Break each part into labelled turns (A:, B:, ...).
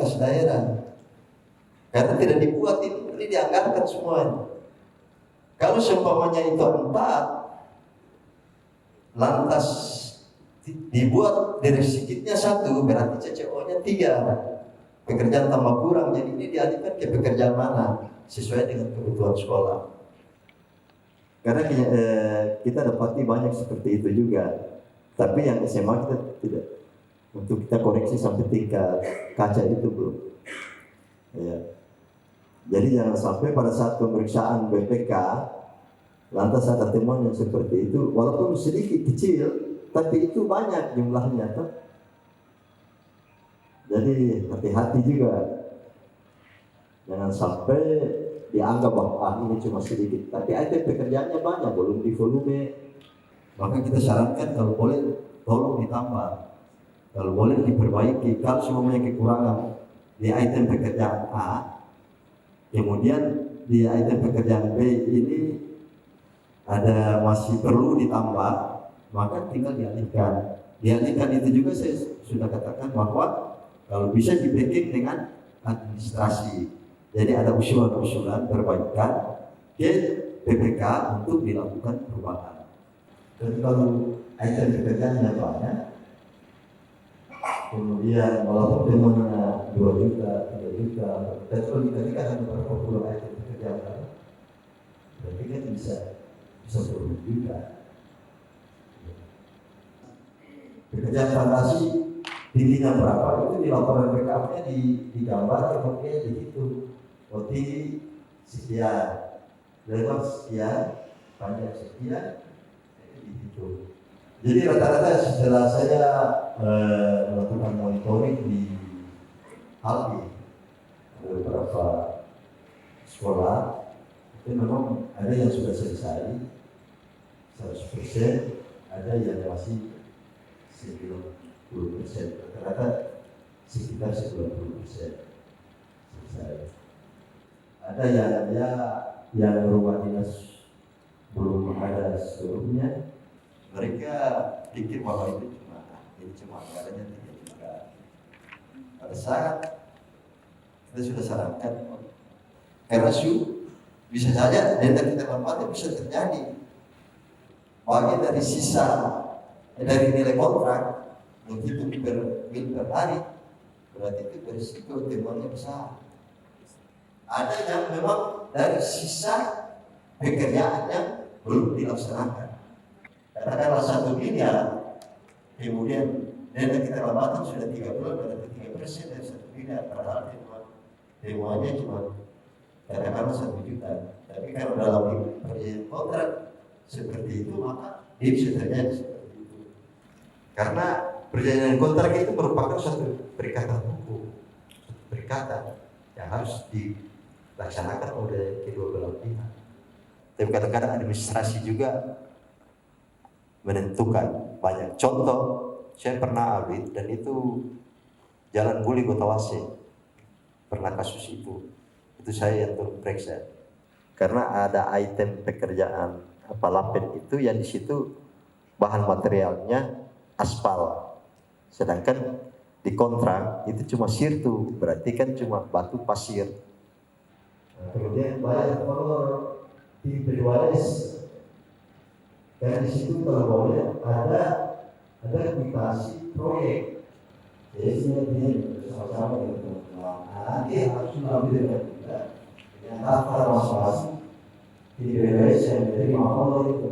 A: kas daerah. Karena tidak dibuat ini dianggarkan semuanya. Kalau seumpamanya itu 4, lantas dibuat dari sedikitnya 1, berarti CCO-nya 3. Pekerjaan tambah kurang, jadi ini dialihkan ke pekerjaan mana sesuai dengan kebutuhan sekolah. Karena kita dapati banyak seperti itu juga. Tapi yang SMA kita tidak. Untuk kita koreksi sampai tingkat kaca itu belum. Ya. Jadi jangan sampai pada saat pemeriksaan BPK lantas ada temuan yang seperti itu, walaupun sedikit kecil, tapi itu banyak jumlahnya, toh. Jadi hati-hati juga, jangan sampai dianggap bahwa ini cuma sedikit, tapi item pekerjaannya banyak, belum di volume. Maka kita sarankan kalau boleh tolong ditambah, kalau boleh diperbaiki. Kalau semuanya kekurangan di item pekerjaan A, kemudian di item pekerjaan B ini ada masih perlu ditambah, maka tinggal dialihkan. Dialihkan itu juga saya sudah katakan bahwa kalau bisa di backing dengan administrasi. Jadi ada usulan-usulan perbaikan ke PPK untuk dilakukan perubahan. Dan kalau item pekerjaannya banyak, kemudian walaupun temuannya 2 juta, 3 juta, dan kalau dikatakan ada beberapa puluh item pekerjaan, berarti kan bisa 10 juta. Pekerjaan fantasi tingginya berapa itu di laporan BKP-nya digambar, kemudian dihitung. Oh, tinggi sekian, lebar sekian, panjang sekian, dihitung. Jadi rata-rata setelah saya melakukan monitoring di Albi, beberapa sekolah itu memang ada yang sudah selesai 100%, ada yang masih 90%, rata-rata sekitar 90% selesai. Ada yang rumah dinas belum ada seluruhnya. Mereka pikir bahwa ini cuma anggarannya 3 juta. Pada saat kita sudah sarankan, karena bisa saja denda kita manfaatnya bisa terjadi. Bagian dari sisa dari nilai kontrak menghitung per hari, berarti itu berisiko temuannya besar. Ada yang memang dari sisa pekerjaan yang belum dilaksanakan. Katakanlah 1 miliar, kemudian denda kita lambatan sudah 3 bulan, berarti 3% dari 1 miliar, padahal temuannya cuma katakanlah 1 juta. Tapi kalau dalam perjanjian kontrak seperti itu, maka dia bisa terjadi seperti itu. Karena perjanjian kontrak itu merupakan suatu perikatan hukum, perikatan yang harus dilaksanakan oleh kedua belah pihak. Tapi kadang-kadang administrasi juga menentukan banyak. Contoh, saya pernah audit dan itu Jalan Buli Gotawase, pernah kasus itu saya yang turun periksa. Karena ada item pekerjaan lapen itu yang di situ bahan materialnya aspal, sedangkan di kontrak itu cuma sirtu, berarti kan cuma batu pasir. Kemudian banyak kolor di P2S, dan di situ kalau boleh ada kuitasi proyek. Jadi dia bersama-sama dengan nanti harus mengambil dengan kita dengan daftar masing-masing di P2S yang menjadi kolor itu.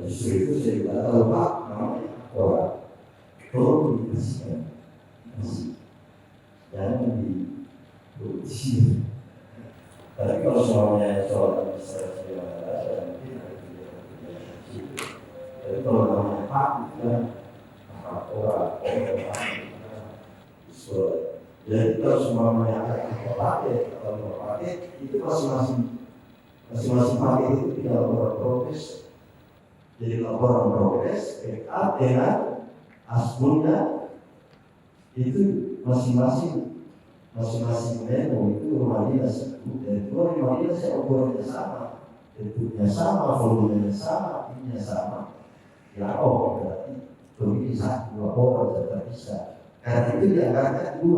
A: Justru itu saya bilang kalau Pak namanya orang tolong dikasihkan, jangan diproduksi. Tapi kalau semuanya soal administrasi yang ada, mungkin ada kebijakan-kebijakan itu. Tapi kalau namanya Pak, kan orang sesuai. Jadi kalau semuanya ada paket atau paket itu masing-masing paket itu tidak laporan progres. Jadi laporan progres, backup dengan asbunnya itu masing-masing menu itu rumah dinas, dan itu rumah dinas ukurannya sama, bentuknya sama, volumenya sama, ininya sama. Ya berarti pemilih 1-2 orang tetap bisa. Karena itu dianggarkan 2,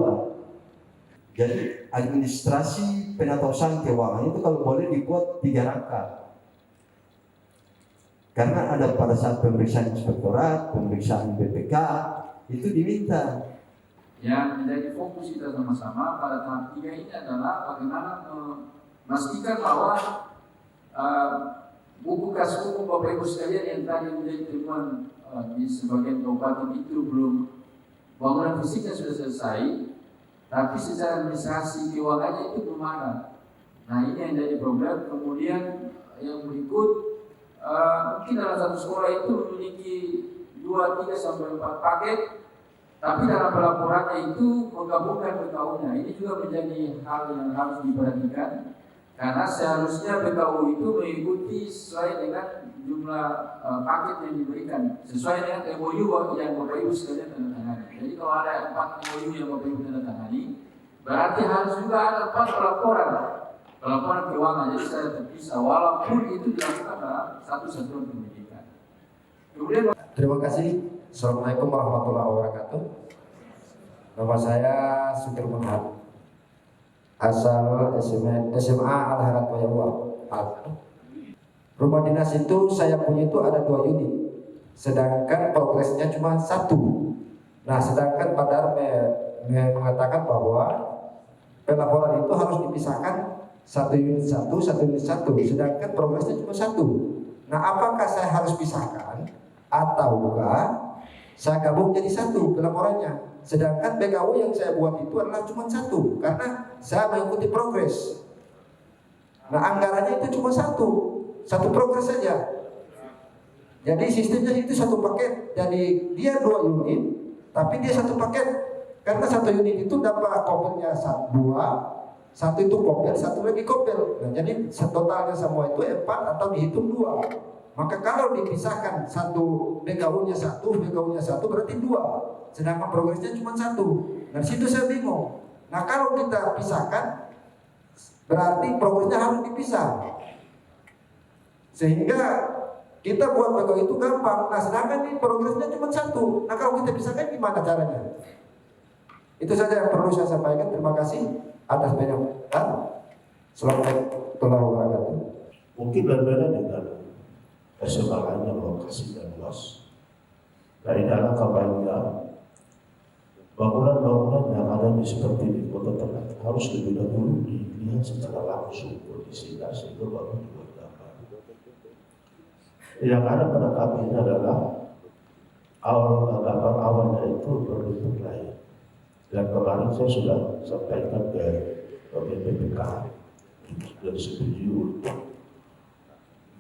A: Jadi administrasi penatasan keuangan itu kalau boleh dibuat 3 rangka. Karena ada pada saat pemeriksaan inspektorat, pemeriksaan BPK, itu diminta.
B: Yang menjadi fokus kita sama-sama pada tahap 3 ini adalah bagaimana memastikan bahwa buku kas hukum Bapak Ibu sekalian yang tadi menjadi temuan di sebagian kabupaten itu belum, bangunan fisiknya sudah selesai, tapi secara administrasi keuangannya itu belum ada. Nah ini yang jadi problem. Kemudian yang berikut, mungkin dalam satu sekolah itu memiliki 2, 3 sampai 4 paket, tapi dalam pelaporannya itu menggabungkan BKU-nya. Ini juga menjadi hal yang harus diperhatikan, karena seharusnya BKU itu mengikuti sesuai dengan jumlah paket yang diberikan, sesuai dengan MOU yang Bapak Ibu sekalian tandatangani. Jadi kalau ada 4 MOU yang Bapak Ibu tandatangani, berarti harus juga ada 4 pelaporan keuangan. Jadi saya terpisah, walaupun itu dilakukan dalam satu satuan pendidikan. Kemudian,
C: terima kasih. Assalamualaikum warahmatullahi wabarakatuh. Nama saya Sugir Muhammad, asal SMA Al-Harat Wayawa. Rumah dinas itu saya punya itu ada 2 unit, sedangkan progresnya cuma 1. Nah, sedangkan Padar mengatakan bahwa pelaporan itu harus dipisahkan 1 unit 1, 1 unit 1, sedangkan progresnya cuma 1. Nah, apakah saya harus pisahkan ataukah saya gabung jadi 1 pelaporannya? Sedangkan BKU yang saya buat itu adalah cuma 1, karena saya mengikuti progres. Nah, anggarannya itu cuma 1 progres saja. Jadi sistemnya itu 1 paket. Jadi dia 2 unit, tapi dia 1 paket. Karena 1 unit itu dapat kopelnya 2, 1 itu kopel, 1 lagi kopel. Nah, jadi totalnya semua itu 4 atau dihitung 2. Maka kalau dipisahkan 1 BKU-nya 1, BKU-nya 1 berarti 2. Sedangkan progresnya cuma 1. Nah, situ saya bingung. Nah, kalau kita pisahkan berarti progresnya harus dipisah. Sehingga kita buat BKU itu gampang. Nah, sedangkan ini progresnya cuma 1. Nah, kalau kita pisahkan gimana caranya? Itu saja yang perlu saya sampaikan. Terima kasih atas penyampaian. Assalamualaikum warahmatullahi wabarakatuh.
D: Mungkin berbeda dengan SMA lain yang lokasi dan luas. Dari dalam kampanye, bangunan-bangunan yang ada seperti di kota Ternate harus lebih dahulu dilihat secara langsung kondisi sehingga baru dibuat gambar. Yang ada pada kami ini adalah gambar awalnya itu berbentuk lain. Dan kemarin saya sudah sampaikan ke BPK dan setuju untuk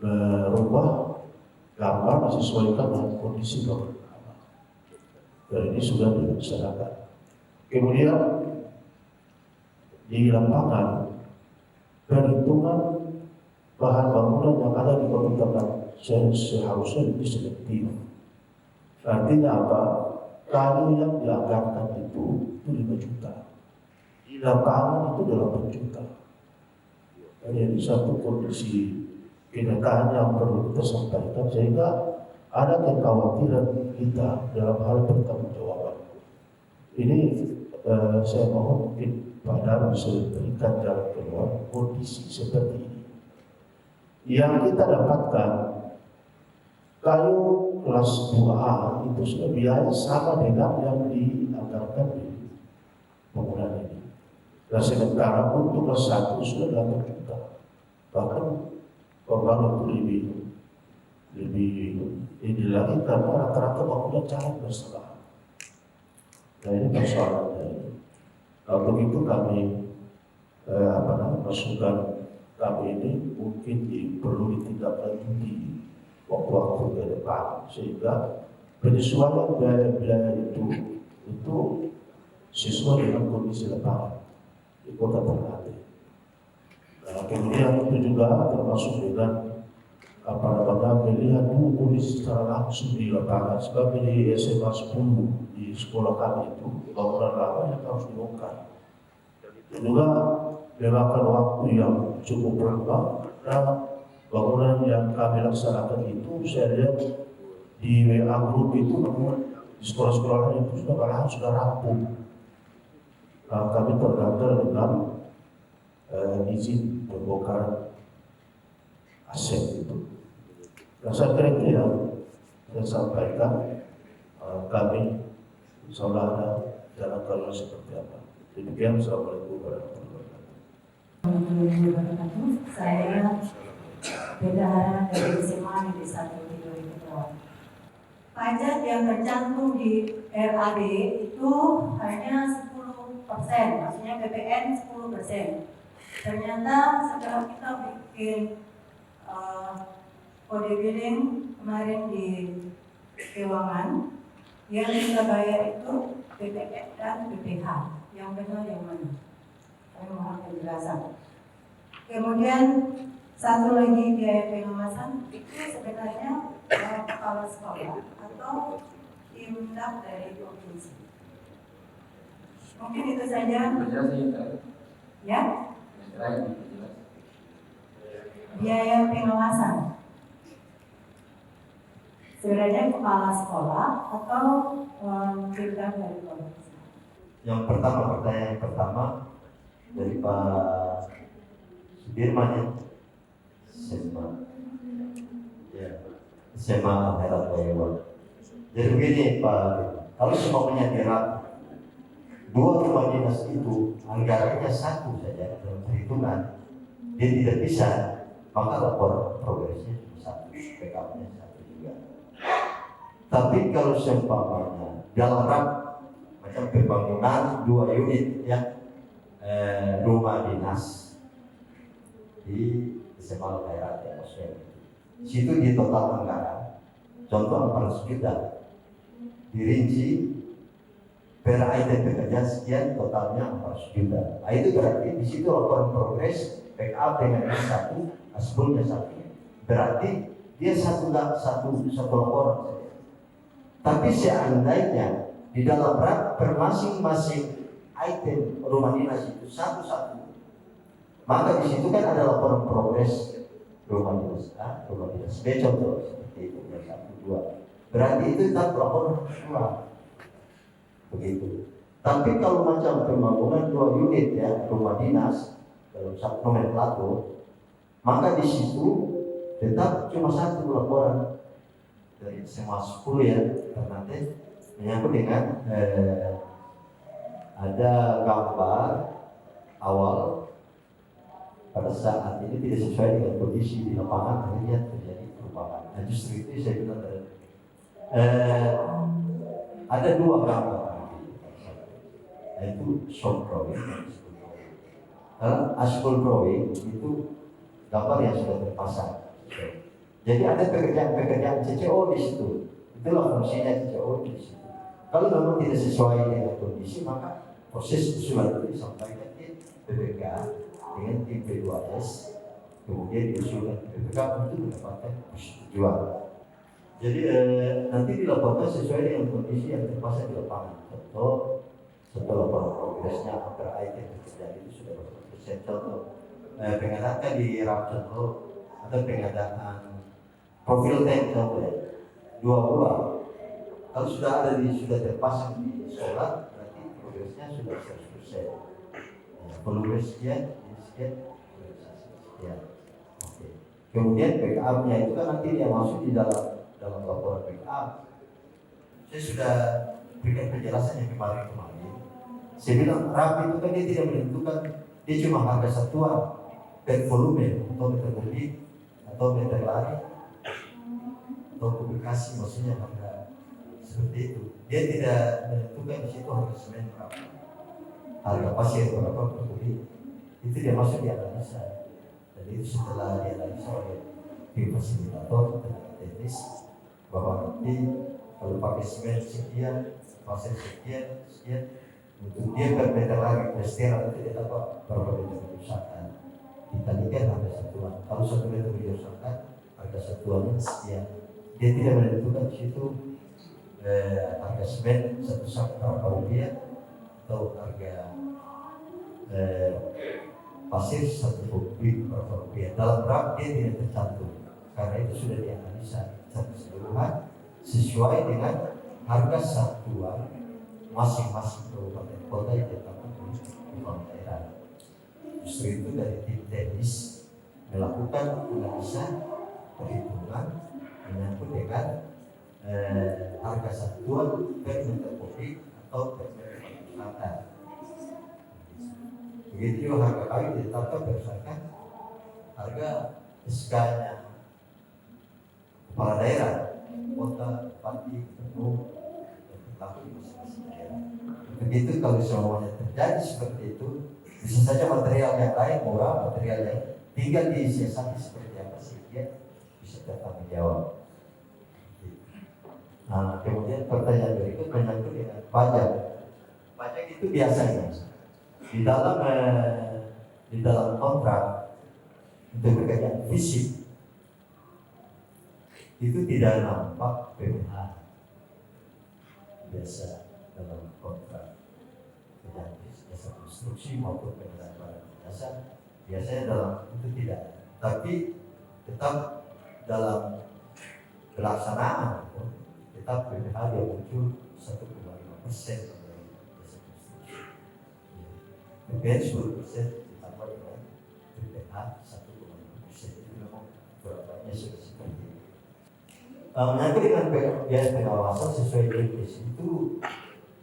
D: merubah gambar disesuaikan dengan kondisi bangunan. Dan ini sudah dilaksanakan. Kemudian di lapangan perhitungan bahan bangunan yang ada di kota Ternate seharusnya lebih selektif. Artinya apa? Kalau yang dianggarkan itu 5 juta, di lapangan itu 8 juta. Jadi satu kondisi kenyataan yang perlu kita sampaikan, sehingga ada kekhawatiran kita dalam hal pertanggungjawaban. Ini saya mohon mungkin Pak Dar bisa berikan jalan keluar kondisi seperti ini. Yang kita dapatkan, kayu kelas 2A itu sudah biaya sama dengan yang dianggarkan di bangunan ini. Dan sementara untuk kelas 1 sudah 8 juta. Bahkan korban itu lebih ini lagi karena rata-rata bangunan cair bersama. Nah, ini persoalannya. Kalau begitu kami masukan kami ini mungkin perlu ditindaklanjuti waktu-waktu ke depan, sehingga penyesuaian biaya itu sesuai dengan kondisi lapangan di kota Ternate. Nah, kemudian itu juga termasuk dengan melihat dulu kondisi secara langsung di lapangan. Sebab di SMA 10 di sekolah kami itu bangunan lama yang harus dibongkar. Itu juga memakan waktu yang cukup lama. Karena bangunan yang kami laksanakan itu saya lihat di WA group itu di sekolah-sekolah lain itu sudah rampung. kami terdaftar dengan izin pembongkaran aset itu. Dan saya kira itu yang saya sampaikan. Kami insya Allah ada jalan keluar seperti apa. Demikian, Assalamualaikum warahmatullahi wabarakatuh.
E: Saya bendahara dari SMA Negeri 1 di Kepulauan. Pajak yang tercantum di RAB itu hanya 10%, maksudnya PPN 10%. Ternyata setelah kita bikin kode billing kemarin di keuangan, yang kita bayar itu PPN dan PPH. Yang benar yang mana? Saya mohon penjelasan. Kemudian satu lagi biaya pengawasan itu sebenarnya kepala sekolah atau Imdak dari provinsi. Mungkin itu saja.
B: Penjelasan yang terakhir.
E: Ya.
B: Yang terakhir diperjelas.
E: Biaya pengawasan sebenarnya kepala sekolah atau Imdak dari provinsi.
A: Yang pertama, pertanyaan pertama dari Pak Sudirman ya, SMA Al-Herat Bayewon. Jadi begini Pak, kalau semuanya dirap dua rumah dinas itu anggarannya satu saja dalam perhitungan, dia tidak bisa, maka lapor progresnya cuma satu, PKP-nya satu juga. Tapi kalau seumpamanya dalam rap macam pembangunan 2 unit ya, rumah dinas di SMA Al-Khairat ya, maksudnya situ di total anggaran contoh 400 juta dirinci per item pekerjaan sekian, totalnya 400 juta. Nah, itu berarti di situ laporan progres backup dengan S1 asbulnya satu, berarti dia satu laporan saja. Tapi seandainya di dalam rak per masing-masing item rumah dinas itu satu-satu, maka di situ kan ada laporan progres rumah dinas A, rumah dinas B, contoh seperti itu yang 1, 2. Berarti itu tetap laporan kedua, begitu. Tapi kalau macam pembangunan 2 unit ya rumah dinas dalam satu nomenklatur, maka di situ tetap cuma satu laporan dari semua 10 ya, karena nanti menyangkut dengan ada gambar awal pada saat ini tidak sesuai dengan kondisi di lapangan, akhirnya terjadi perubahan. Nah justru itu saya bilang ada 2 gambar, yaitu soft drawing dan asphalt drawing. Karena asphalt drawing itu gambar yang sudah terpasang. Jadi ada pekerjaan CCO di situ. Itulah fungsinya CCO di situ. Kalau memang tidak sesuai dengan kondisi, maka proses usulan itu disampaikan ke BPK dengan tim P2S, kemudian diusulkan ke BPK untuk mendapatkan persetujuan. Jadi nanti dilaporkan sesuai dengan kondisi yang terpasang di lapangan. Contoh, setelah progresnya per item terjadi itu sudah berapa persen. Contoh, pengadaan di RAP contoh, atau pengadaan profil tank contoh ya, 2 buah. Kalau sudah terpasang di sekolah, berarti progresnya sudah 100%. Volume sekian, sekian. Oke. Kemudian backup-nya itu kan nanti dia masuk di dalam laporan backup. Saya sudah berikan penjelasannya kemarin. Saya bilang RAP itu kan dia tidak menentukan, dia cuma harga satuan per volume atau meter kubik atau meter lari atau publikasi, maksudnya harga seperti itu. Dia tidak menentukan di situ harga semen berapa, harga pasir berapa per kubik. Itu dia masuk di analisa. Dan itu setelah dianalisa oleh tim fasilitator tenaga teknis bahwa nanti kalau pakai semen sekian, pasir sekian, untuk dia per meter lari prestera itu dia dapat berapa meter kerusakan. Ditandingkan harga satuan. Kalau 1 meter kerusakan, harga satuannya sekian. Dia tidak menentukan di situ harga semen 1 sak berapa rupiah atau harga pasir 1 kubik berapa rupiah. Dalam RAP dia tidak tercantum karena itu sudah dianalisa secara keseluruhan sesuai dengan harga satuan masing-masing kabupaten kota yang ditetapkan oleh justru itu dari tim teknis melakukan analisa perhitungan menyangkut dengan harga satuan per meter kubik atau per meter kubik. Begitu juga harga kayu ditetapkan berdasarkan harga SK-nya kepala daerah, kota, bupati, gubernur, dan tetapi masing-masing daerah. Begitu kalau semuanya terjadi seperti itu, bisa saja material yang lain murah, material yang tinggal disiasati seperti apa sehingga bisa bertanggung jawab. Nah, kemudian pertanyaan berikut menyangkut dengan pajak. Pajak itu biasanya di dalam kontrak untuk pekerjaan fisik itu tidak nampak PPh biasa dalam kontrak pekerjaan jasa konstruksi maupun pekerjaan barang jasa biasanya dalam itu tidak, tapi tetap dalam pelaksanaan tetap PPh dia muncul 1,5% dari jasa konstruksi. PPh 10% ditambah dengan PPh 1,5%. Itu memang berapanya sudah seperti itu. Menyangkut dengan biaya pengawasan sesuai DPS itu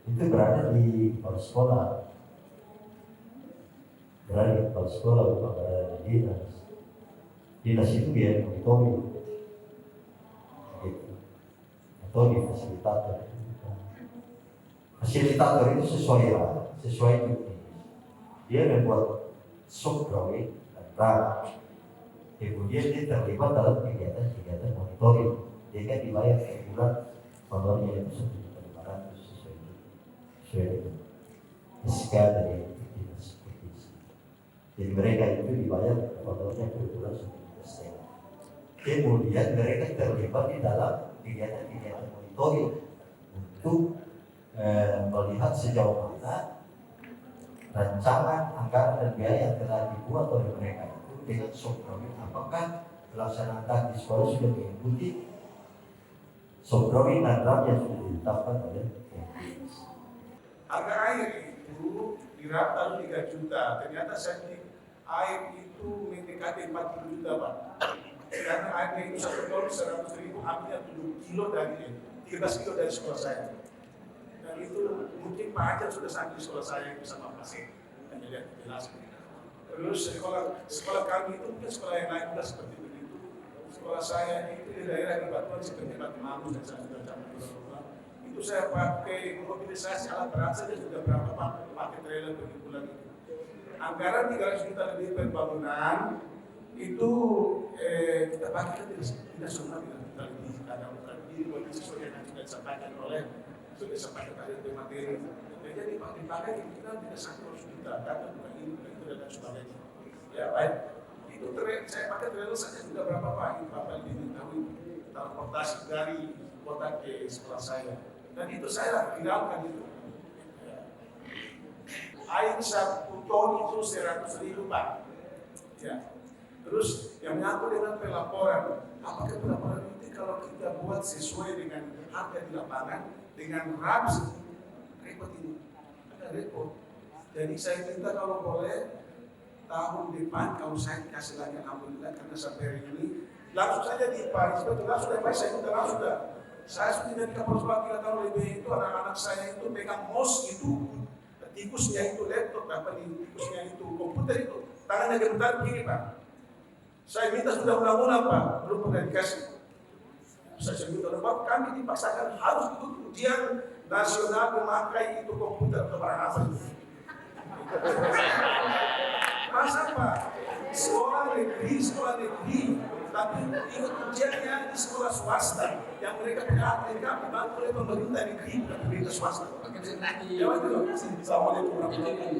A: berada di kepala sekolah. Berada di kepala sekolah, bukan berada di dinas. Dinas itu biaya monitoring. Gitu. Atau di fasilitator. Fasilitator itu sesuai tugas. Dia membuat soft drawing dan draft. Kemudian dia terlibat dalam kegiatan monitoring. Dia kan dibayar per bulan, honornya itu 1.500 sesuai dengan SK dari dinas seperti itu. Jadi mereka itu dibayar honornya per bulan 1.500. Kemudian mereka terlibat di dalam kegiatan monitoring untuk melihat sejauh mana rancangan anggaran dan biaya yang telah dibuat oleh mereka itu dengan soft-drawing, apakah pelaksanaan di sekolah sudah mengikuti soft-drawing dan draft yang sudah ditetapkan oleh PNS.
F: Harga air itu dirata 3 juta, ternyata setting air itu mendekati 40 juta Pak. Karena airnya itu 1 ton 100.000, ambilnya 7 kilo dari 13 kilo dari sekolah saya. Dan itu mungkin Pak Hajar sudah sampai di sekolah saya itu sama Pak Sek. Dan dia jelas. Terus sekolah kami itu mungkin sekolah yang lain juga seperti begitu. Sekolah saya itu di daerah di Batuan seperti Batu Mamus dan saya sudah campur. Itu saya pakai mobilisasi alat berat saja sudah berapa Pak? Pakai trailer begitu lagi. Anggaran 300 juta lebih per bangunan itu kita pakai tidak semua kita lebih karena bukan di sesuai yang sudah disampaikan oleh sudah disampaikan tadi materi. Jadi dipakai kita tidak sampai 100 juta karena bukan ini itu dan sebagainya. Ya baik. Itu saya pakai trailer saja sudah berapa Pak? Itu Bapak ini tahu transportasi dari kota ke sekolah saya. Dan itu saya viralkan itu. Air 1 ton itu 100.000 Pak. Ya. Terus yang menyangkut dengan pelaporan, apakah pelaporan itu kalau kita buat sesuai dengan harga di lapangan dengan RAPS repot ini, ada repot. Jadi saya minta kalau boleh tahun depan kalau saya kasih lagi alhamdulillah karena sampai hari ini langsung saja di Paris betul langsung dari Paris saya minta langsung sudah. Saya sudah dari kapal sepak 3 tahun lebih itu anak-anak saya itu pegang mouse itu tikusnya itu laptop apa di tikusnya itu komputer itu tangannya gemetar begini Pak. Saya minta sudah ulang-ulang Pak, belum pernah dikasih. Saya minta Pak, kami dipaksakan harus ikut ujian nasional memakai itu komputer atau barang apa itu. Masa Pak, sekolah negeri, tapi ikut ujiannya di sekolah swasta yang mereka punya mereka dibantu oleh pemerintah negeri dan pemerintah swasta. Ya itu. Assalamualaikum warahmatullahi wabarakatuh.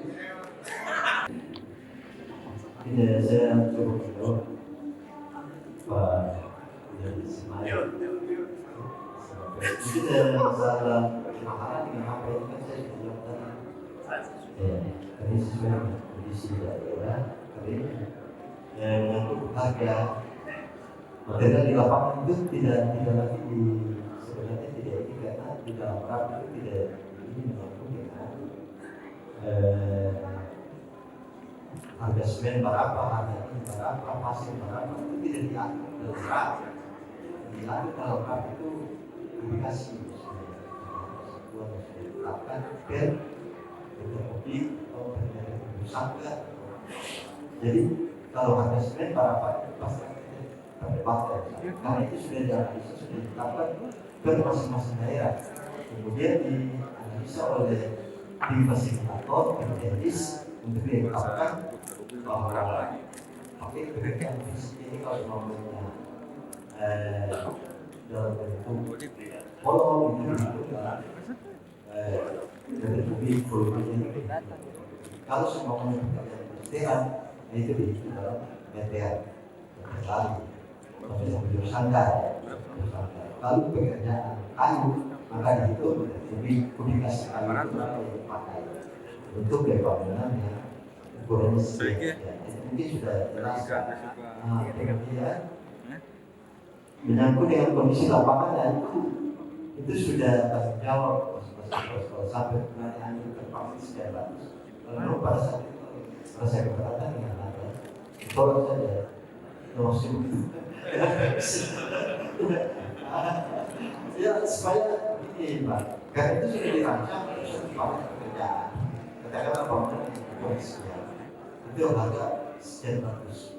A: Ini saya coba menjawab Pak dari Semarang. Jadi masalah kemahalan dengan apa itu kan saya bilang tadi. Ini sesuai dengan kondisi daerah, untuk harga material di lapangan itu tidak lagi sebenarnya tidak ini karena di dalam RAP itu tidak ini menyambung dengan harga harga semen berapa, harga ini berapa, pasir berapa, itu tidak diatur dalam draft. Diatur dalam draft itu publikasi sebuah ditetapkan per publik atau per tersangka. Jadi kalau harga semen berapa itu pasti terdebatkan, karena itu sudah dianalisa, sudah ditetapkan per masing-masing daerah. Kemudian dianalisa oleh tim fasilitator, tim untuk ditetapkan bahwa pekerjaan fisik ini kalau namanya dalam bentuk kolom itu dari publik volumenya. Kalau semua pekerjaan industrial itu dihitung dalam meter kali sampai sanggar. Kalau pekerjaan kayu maka dihitung dari publikasi kayu itu dipakai untuk bangunannya ukurannya sedikit. Mungkin sudah jelas. Kemudian menyangkut dengan kondisi lapangan itu sudah tanggung jawab kalau sampai pertanyaan itu terpaksa sekian ratus. Lalu pada saat itu kalau saya keberatan dengan ada tolong saja langsung ya supaya ini Pak, karena itu sudah dirancang untuk dipakai pekerjaan. Katakanlah bangunan sekian, itu harga sekian ratus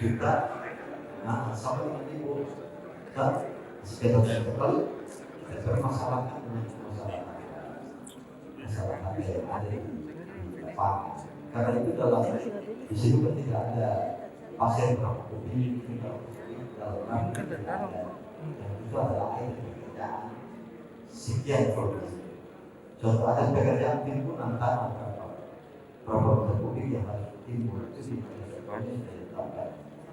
A: juta, nah sampai dengan ibu sekian ratus juta kali kita permasalahkan dengan masalah harga yang ada di lapangan. Karena itu dalam di situ kan tidak ada pasien berapa kopi, dalam rangka dan itu adalah air pekerjaan sekian volume. Contoh ada pekerjaan timbunan tanah berapa meter kubik yang harus timbul itu ditetapkan.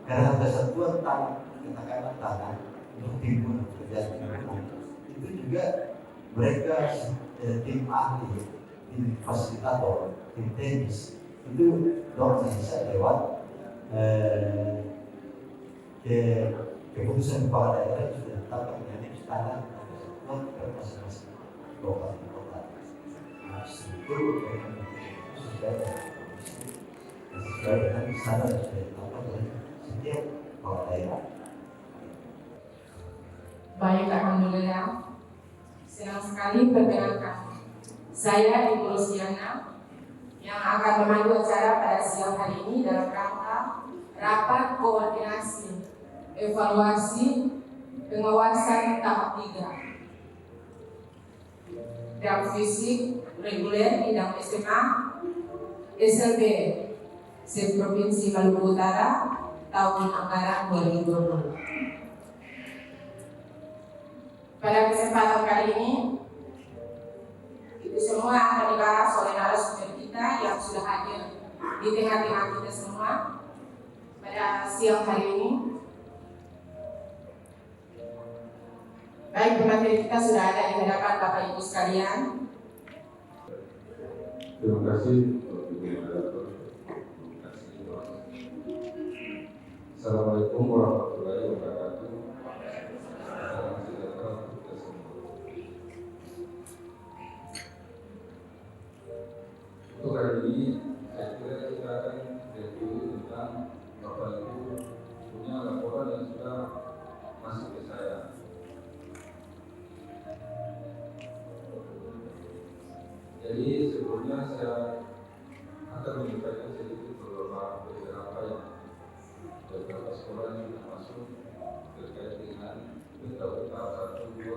A: Karena ada satuan tanah, katakanlah tanah untuk timbul pekerjaan timbunan itu juga mereka tim ahli, tim fasilitator, tim teknis itu dorong bisa lewat keputusan kepala daerah itu sudah ditetapkan dengan standar satuan per masing-masing kabupaten kota. Nah, struktur sesuai dengan standar yang sudah ditetapkan oleh setiap kepala daerah.
G: Baik, alhamdulillah. Senang sekali perkenalkan saya Ibu Rosiana yang akan memandu acara pada siang hari ini dalam rangka rapat koordinasi evaluasi pengawasan tahap 3 dan fisik reguler bidang SMA SLB se-Provinsi Maluku Utara tahun anggaran 2020. Pada kesempatan kali ini itu semua akan dibahas oleh narasumber kita yang sudah hadir di tengah-tengah kita semua pada siang hari ini. Baik, pemateri kita sudah ada di hadapan Bapak Ibu sekalian.
H: Terima kasih. Assalamualaikum warahmatullahi wabarakatuh. Salam sejahtera untuk kita semua. Untuk hari ini, saya kira kita akan review tentang Bapak Ibu punya laporan yang sudah masuk ke saya. Jadi sebelumnya saya akan menyampaikan sedikit beberapa yang beberapa sekolah yang sudah masuk terkait dengan tahap 1, 2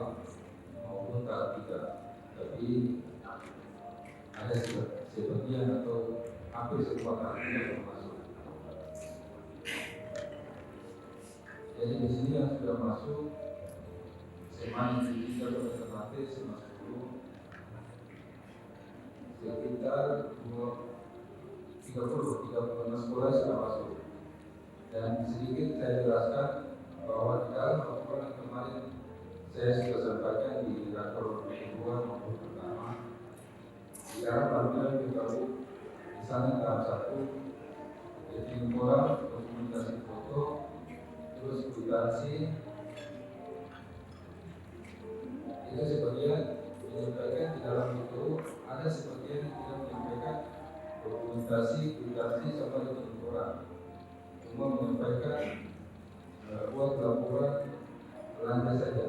H: maupun tahap 3. Tapi ada sebagian atau hampir semua tahap yang masuk. Jadi di sini yang sudah masuk SMA Negeri 3 Kota Ternate, SMA 10 sekitar 30 sekolah sudah masuk. Dan sedikit saya jelaskan bahwa di dalam laporan yang kemarin saya sudah sampaikan di rakor kedua maupun pertama, di dalam panggilan PKU misalnya tahap 1 jadi orang dokumentasi foto, terus kwitansi itu sebagian menyampaikan di dalam itu, ada sebagian yang tidak menyampaikan dokumentasi, kwitansi sama dengan orang. Cuma menyampaikan buat laporan belanja saja.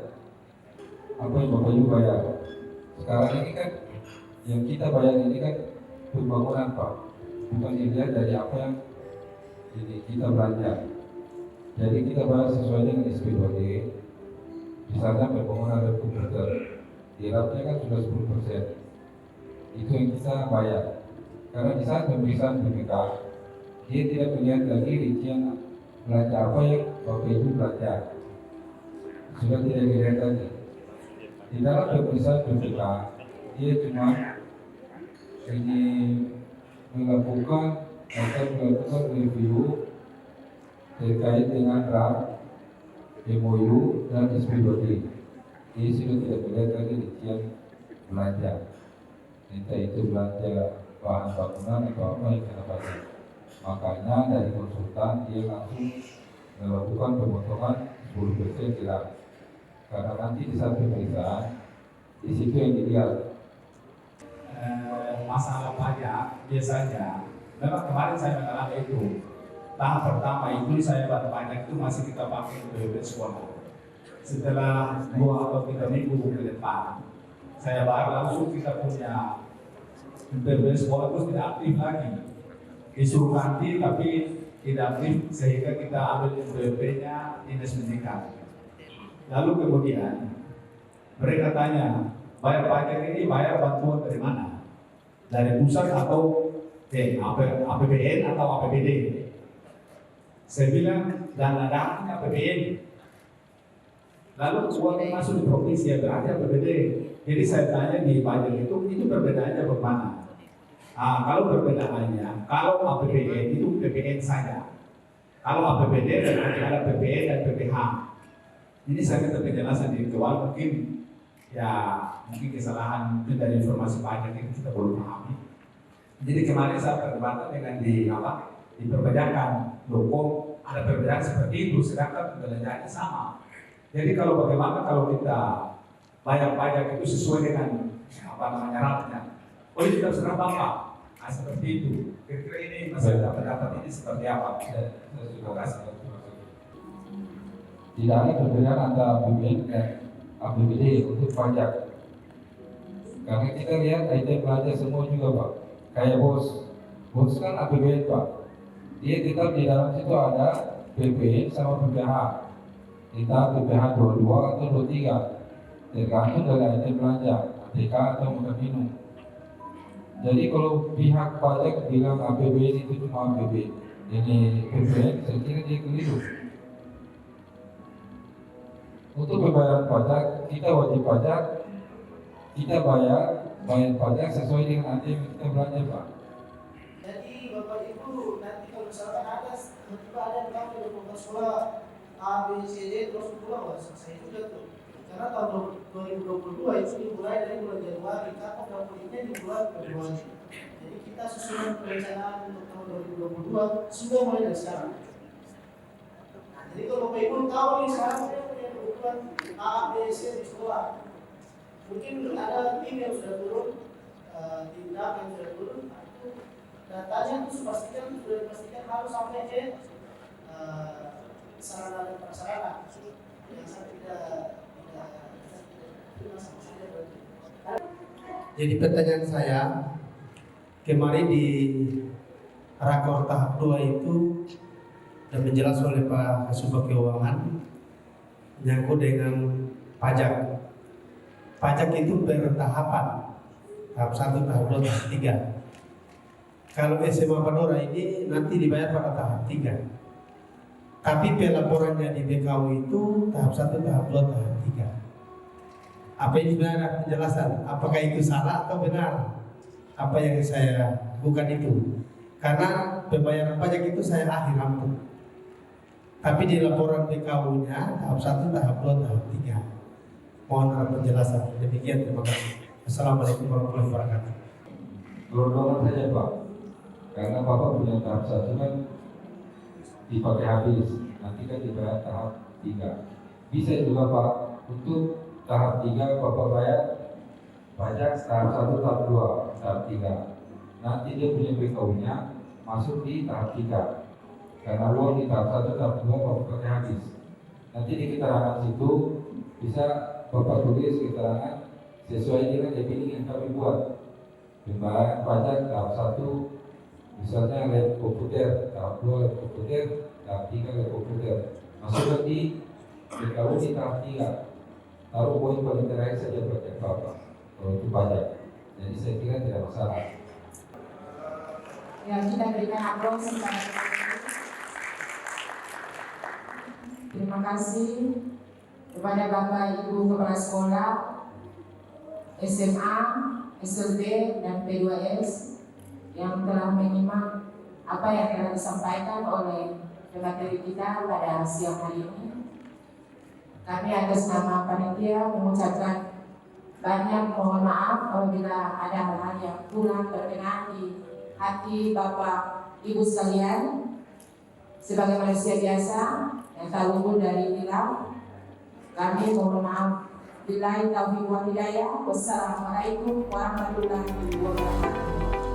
H: Apa yang Bapak Ibu bayar? Sekarang ini kan yang kita bayar ini kan pembangunan Pak, bukan dilihat dari apa yang ini kita belanja. Jadi kita bayar sesuai dengan SP2D. Misalnya pembangunan ada komputer, dirapnya kan sudah 10%. Itu yang kita bayar. Karena di saat pemeriksaan BPK, dia tidak melihat lagi rincian belanja apa yang Bapak Ibu belanja. Sudah tidak dilihat lagi. Di dalam pemeriksaan BPK, dia cuma ini melakukan review terkait dengan draft MOU dan SP2D. Dia sudah tidak melihat lagi rincian belanja. Entah itu belanja bahan bangunan atau apa yang kena pajak. Makanya dari konsultan dia langsung melakukan pemotongan 10% hilang. Karena nanti di saat pemeriksaan di situ yang dilihat.
I: Masalah pajak biasanya memang kemarin saya mengalami itu. Tahap pertama itu saya bayar pajak itu masih kita pakai untuk sekolah. Setelah 2 atau 3 minggu ke depan, saya bayar langsung kita punya untuk sekolah terus tidak aktif lagi. Disuruh ganti tapi tidak aktif sehingga kita ambil NPWP-nya Dinas Pendidikan. Lalu kemudian mereka tanya, bayar pajak ini bayar bantuan dari mana? Dari pusat atau APBN atau APBD? Saya bilang dana datangnya APBN. Lalu uang yang masuk di provinsi ya berarti APBD. Jadi saya tanya di pajak itu perbedaannya bagaimana? Kalau perbedaannya, kalau APBN itu PPN saja. Kalau APBD berarti ada PPN dan PPH. Ini saya minta penjelasan di awal, mungkin kesalahan mungkin dari informasi pajak yang kita belum pahami. Jadi kemarin saya perdebatan dengan diperbedakan, loh ada perbedaan seperti itu, sedangkan belanjaannya sama. Jadi kalau bagaimana kalau kita bayar pajak itu sesuai dengan syaratnya? Oh ini tidak serah Bapak. Seperti itu. Kira-kira ini masalah pendapat ini seperti apa?
H: Terima kasih. Tidak ada perbedaan antara APBN dan APBD untuk pajak. Karena kita lihat item belanja semua juga Pak. Kayak bos kan APBN Pak. Dia tetap di dalam situ ada PP sama PPH. Kita PPH 22 atau 23. Tergantung dari item belanja, ATK atau makan minum. Jadi kalau pihak pajak bilang APBN itu cuma APBN, ini PPN, saya kira dia keliru. Untuk pembayaran pajak, kita wajib pajak, kita bayar pajak sesuai dengan item yang kita belanja Pak.
J: Jadi Bapak Ibu nanti kalau misalkan tiba-tiba ada yang kamu dari program sekolah A, B, C, D terus pulang nggak selesai juga tuh. Karena tahun 2022 itu dimulai dari bulan Januari, karena dapurnya di bulan Februari. Jadi kita susunan perencanaan untuk tahun 2022 sudah mulai dari sekarang. Nah, jadi kalau Bapak Ibu tahu nih sekarang saya punya kebutuhan A, B, C di sekolah. Mungkin ada tim yang sudah turun, tindak yang sudah turun, itu datanya itu sudah dipastikan harus sampai ke sarana dan prasarana yang tidak.
K: Jadi pertanyaan saya, kemarin di rakor tahap 2 itu dan menjelaskan oleh Pak Kasubag Keuangan menyangkut dengan pajak. Pajak itu bertahapan, tahap 1, tahap 2, tahap 3. Kalau SMA Padora ini nanti dibayar pada tahap 3. Tapi pelaporannya di BKU itu tahap 1, tahap 2, tahap 3. Apa ini sebenarnya penjelasan? Apakah itu salah atau benar? Apa yang saya bukan itu? Karena pembayaran pajak itu saya akhir rampung. Tapi di laporan BKU-nya tahap 1, tahap 2, tahap 3. Mohon penjelasan. Demikian, terima kasih. Assalamualaikum warahmatullahi wabarakatuh.
H: Dorongan saja Pak. Karena Bapak punya tahap 1 kan dipakai habis, nanti kan dibayar tahap 3. Bisa juga Pak, untuk tahap 3 Bapak bayar pajak tahap 1, tahap 2, tahap 3. Nanti dia punya BKU-nya masuk di tahap 3. karena uang di tahap 1, tahap 2 pokoknya habis. Nanti di keterangan situ bisa Bapak tulis keterangan sesuai dengan definisi yang kami buat. Pembayaran pajak tahap 1 misalnya lab komputer, tahap 2 lab komputer, tahap 3 lab komputer. Masuk di DKU di tahap 3. Taruh poin paling terakhir saja pajak Bapak. Kalau itu pajak. Jadi saya kira tidak masalah.
G: Ya, kita berikan aplaus kepada terima kasih kepada Bapak Ibu Kepala Sekolah SMA, SLB, dan P2S yang telah menyimak apa yang telah disampaikan oleh pemateri kita pada siang hari ini. Kami atas nama panitia mengucapkan banyak mohon maaf apabila ada hal-hal yang kurang berkenan di hati Bapak Ibu sekalian. Sebagai manusia biasa yang tak luput dari hilaf, kami mohon maaf. Billahi taufiq wal hidayah. Wassalamualaikum warahmatullahi wabarakatuh.